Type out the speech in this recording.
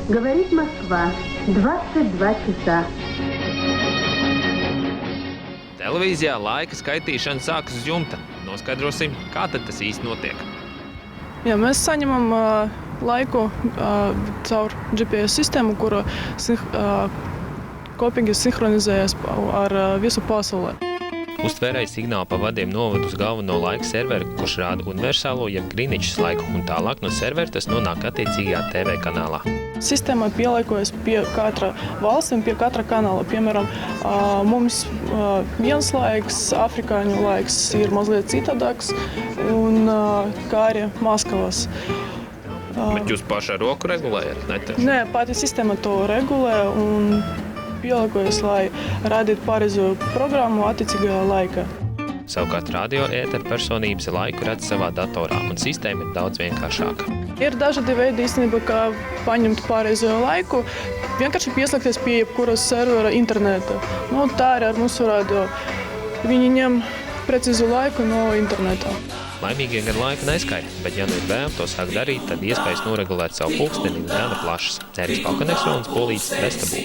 Говорит Москва. 22 часа. Televīzijā laika skaitīšana sākas uz jumta. Noskaidrosim, kā tad tas īsti notiek. Jā, mēs saņemam laiku caur GPS sistēmu, kura kopīgi sinhronizējas ar visu pasaulē. Uztvērēja signālu pa vadiem novada uz galveno laika serveri, kurš rāda universālo jeb Greenwichas laiku, un tālāk no servera tas nonāk attiecīgajā TV kanālā. Sistēma pielāgojas pie katra valsts un pie katra kanāla. Piemēram, mums viens laiks, afrikāņu laiks ir mazliet citādāks, un kā arī Maskavas. Bet jūs paši ar roku regulējat? Nē, pati sistēma to regulē un pielāgojas, lai radītu pareizo programmu attiecīgajā laikā. Savukārt radio ētera personības laiku redz savā datorā, un sistēma ir daudz vienkāršāka. Ir dažādi veidi īstenībā, kā paņemt pareizo laiku, vienkārši pieslēgties pie jebkuras servera interneta. Tā arī ar mūsu radio. Viņi ņem precīzu laiku no interneta. Laimīgie gan laika neskaita, bet ja nu ir vēl to sāk darīt, tad iespējas noregulēt savu pulksteni ir gana plašas. Ēris Palkaneksons, Polītis, Vestabū.